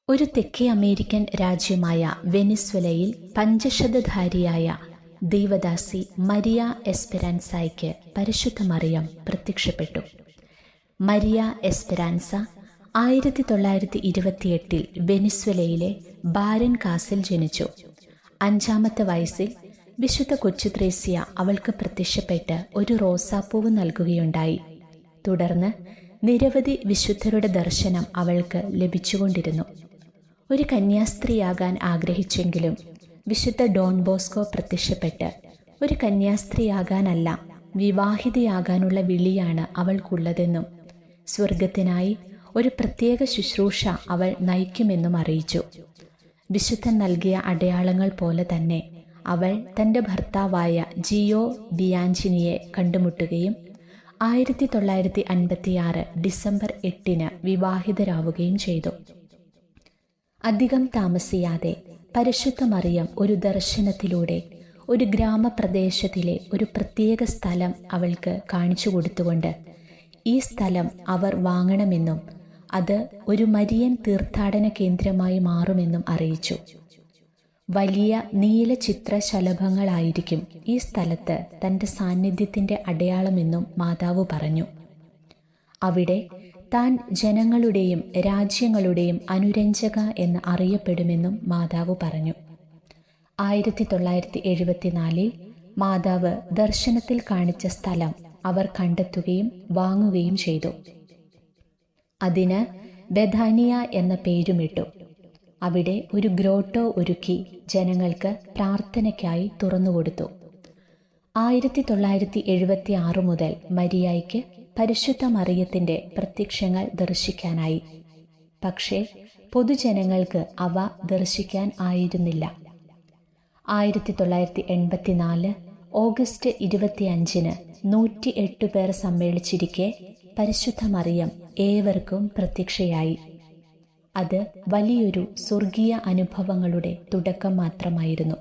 ഒരു തെക്കേ അമേരിക്കൻ രാജ്യമായ വെനിസ്വലയിൽ പഞ്ചശതധാരിയായ ദൈവദാസി മരിയ എസ്പെരാൻസായ്ക്ക് പരിശുദ്ധ മറിയം പ്രത്യക്ഷപ്പെട്ടു. മരിയ എസ്പെരാൻസ 1928 വെനിസ്വലയിലെ ബാരൻ കാസിൽ ജനിച്ചു. 5-ാമത്തെ വയസ്സിൽ വിശുദ്ധ കൊച്ചുത്രേസ്യ അവൾക്ക് പ്രത്യക്ഷപ്പെട്ട് ഒരു റോസാപ്പൂവ് നൽകുകയുണ്ടായി. തുടർന്ന് നിരവധി വിശുദ്ധരുടെ ദർശനം അവൾക്ക് ലഭിച്ചുകൊണ്ടിരുന്നു. ഒരു കന്യാസ്ത്രീയാകാൻ ആഗ്രഹിച്ചെങ്കിലും വിശുദ്ധ ഡോൺ ബോസ്കോ പ്രത്യക്ഷപ്പെട്ട് ഒരു കന്യാസ്ത്രീയാകാനല്ല, വിവാഹിതയാകാനുള്ള വിളിയാണ് അവൾക്കുള്ളതെന്നും സ്വർഗത്തിനായി ഒരു പ്രത്യേക ശുശ്രൂഷ അവൾ നയിക്കുമെന്നും അറിയിച്ചു. വിശുദ്ധൻ നൽകിയ അടയാളങ്ങൾ പോലെ തന്നെ അവൾ തൻ്റെ ഭർത്താവായ ജിയോ ബിയാഞ്ചിനിയെ കണ്ടുമുട്ടുകയും 1956 ഡിസംബർ 8 വിവാഹിതരാവുകയും ചെയ്തു. അധികം താമസിയാതെ പരിശുദ്ധ മറിയം ഒരു ദർശനത്തിലൂടെ ഒരു ഗ്രാമപ്രദേശത്തിലെ ഒരു പ്രത്യേക സ്ഥലം അവൾക്ക് കാണിച്ചു കൊടുത്തുകൊണ്ട് ഈ സ്ഥലം അവർ വാങ്ങണമെന്നും അത് ഒരു മരിയൻ തീർത്ഥാടന കേന്ദ്രമായി മാറുമെന്നും അറിയിച്ചു. വലിയ നീല ചിത്രശലഭങ്ങളായിരിക്കും ഈ സ്ഥലത്ത് തൻ്റെ സാന്നിധ്യത്തിൻ്റെ അടയാളമെന്നും മാതാവ് പറഞ്ഞു. അവിടെ താൻ ജനങ്ങളുടെയും രാജ്യങ്ങളുടെയും അനുരഞ്ജക എന്ന് അറിയപ്പെടുമെന്നും മാതാവ് പറഞ്ഞു. 1974 മാതാവ് ദർശനത്തിൽ കാണിച്ച സ്ഥലം അവർ കണ്ടെത്തുകയും വാങ്ങുകയും ചെയ്തു. അതിന് ബഥാനിയ എന്ന പേരുമിട്ടു. അവിടെ ഒരു ഗ്രോട്ടോ ഒരുക്കി ജനങ്ങൾക്ക് പ്രാർത്ഥനയ്ക്കായി തുറന്നുകൊടുത്തു. 1976 മുതൽ മരിയായ്ക്ക് പരിശുദ്ധ മറിയത്തിൻ്റെ പ്രത്യക്ഷങ്ങൾ ദർശിക്കാനായി. പക്ഷേ പൊതുജനങ്ങൾക്ക് അവ ദർശിക്കാൻ ആയിരുന്നില്ല. 1984 ഓഗസ്റ്റ് 25 108 പേർ സമ്മേളിച്ചിരിക്കെ പരിശുദ്ധ മറിയം ഏവർക്കും പ്രത്യക്ഷയായി. അത് വലിയൊരു സ്വർഗീയ അനുഭവങ്ങളുടെ തുടക്കം മാത്രമായിരുന്നു.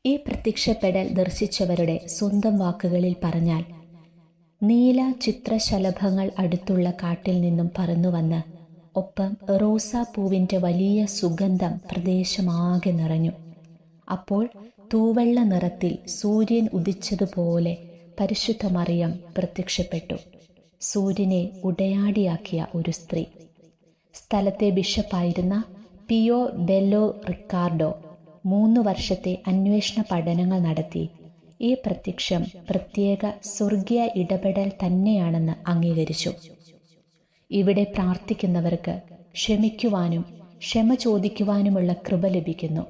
ഈ പ്രത്യക്ഷപ്പെടൽ ദർശിച്ചവരുടെ സ്വന്തം വാക്കുകളിൽ പറഞ്ഞാൽ, നീല ചിത്രശലഭങ്ങൾ അടുത്തുള്ള കാട്ടിൽ നിന്നും പറന്നുവന്ന് ഒപ്പം റോസാപ്പൂവിൻ്റെ വലിയ സുഗന്ധം പ്രദേശമാകെ നിറഞ്ഞു. അപ്പോൾ തൂവെള്ള നിറത്തിൽ സൂര്യൻ ഉദിച്ചതുപോലെ പരിശുദ്ധ മറിയം പ്രത്യക്ഷപ്പെട്ടു. സൂര്യനെ ഉടയാടിയാക്കിയ ഒരു സ്ത്രീ. സ്ഥലത്തെ ബിഷപ്പായിരുന്ന പിയോ ബെല്ലോ റിക്കാർഡോ 3 വർഷത്തെ അന്വേഷണ പഠനങ്ങൾ നടത്തി ഈ പ്രത്യക്ഷം പ്രത്യേക സ്വർഗീയ ഇടപെടൽ തന്നെയാണെന്ന് അംഗീകരിച്ചു. ഇവിടെ പ്രാർത്ഥിക്കുന്നവർക്ക് ക്ഷമിക്കുവാനും ക്ഷമ ചോദിക്കുവാനുമുള്ള കൃപ ലഭിക്കുന്നു.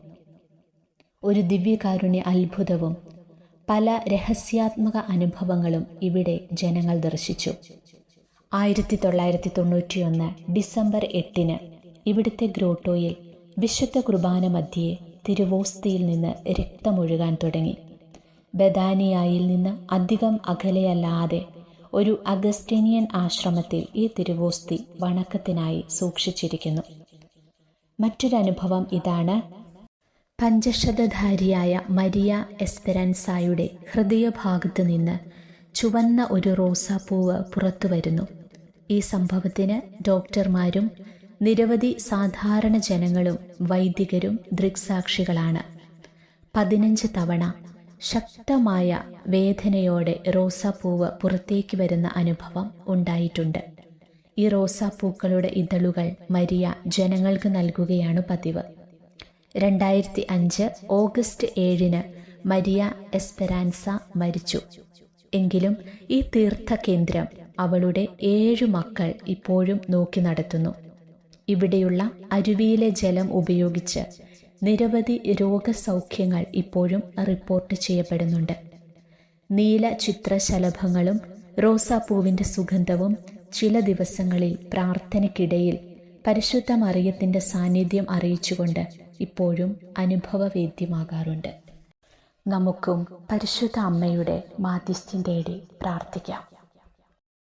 ഒരു ദിവ്യകാരുണ്യ അത്ഭുതവും പല രഹസ്യാത്മക അനുഭവങ്ങളും ഇവിടെ ജനങ്ങൾ ദർശിച്ചു. 1991 ഡിസംബർ 8 ഇവിടുത്തെ ഗ്രോട്ടോയിൽ വിശുദ്ധ കുർബാന മധ്യേ തിരുവോസ്തിയിൽ നിന്ന് രക്തമൊഴുകാൻ തുടങ്ങി. ബഥാനിയായിൽ നിന്ന് അധികം അകലെയല്ലാതെ ഒരു അഗസ്റ്റീനിയൻ ആശ്രമത്തിൽ ഈ തിരുവോസ്തി വണക്കത്തിനായി സൂക്ഷിച്ചിരിക്കുന്നു. മറ്റൊരനുഭവം ഇതാണ്. പഞ്ചശതധാരിയായ മരിയ എസ്പെരാൻസായുടെ ഹൃദയഭാഗത്ത് നിന്ന് ചുവന്ന ഒരു റോസാപ്പൂവ് പുറത്തു വരുന്നു. ഈ സംഭവത്തിന് ഡോക്ടർമാരും നിരവധി സാധാരണ ജനങ്ങളും വൈദികരും ദൃക്സാക്ഷികളാണ്. 15 തവണ ശക്തമായ വേദനയോടെ റോസാപ്പൂവ് പുറത്തേക്ക് വരുന്ന അനുഭവം ഉണ്ടായിട്ടുണ്ട്. ഈ റോസാപ്പൂക്കളുടെ ഇതളുകൾ മരിയ ജനങ്ങൾക്ക് നൽകുകയാണ് പതിവ്. 2005 ഓഗസ്റ്റ് 7 മരിയ എസ്പെരാൻസ മരിച്ചു. എങ്കിലും ഈ തീർത്ഥകേന്ദ്രം അവളുടെ 7 മക്കൾ ഇപ്പോഴും നോക്കി നടത്തുന്നു. ഇവിടെയുള്ള അരുവിയിലെ ജലം ഉപയോഗിച്ച് നിരവധി രോഗസൗഖ്യങ്ങൾ ഇപ്പോഴും റിപ്പോർട്ട് ചെയ്യപ്പെടുന്നുണ്ട്. നീല ചിത്രശലഭങ്ങളും റോസാപ്പൂവിൻ്റെ സുഗന്ധവും ചില ദിവസങ്ങളിൽ പ്രാർത്ഥനയ്ക്കിടയിൽ പരിശുദ്ധ മറിയത്തിൻ്റെ സാന്നിധ്യം അറിയിച്ചുകൊണ്ട് ഇപ്പോഴും അനുഭവവേദ്യമാകാറുണ്ട്. നമുക്കും പരിശുദ്ധ അമ്മയുടെ മാധ്യസ്ഥ്യം തേടി പ്രാർത്ഥിക്കാം.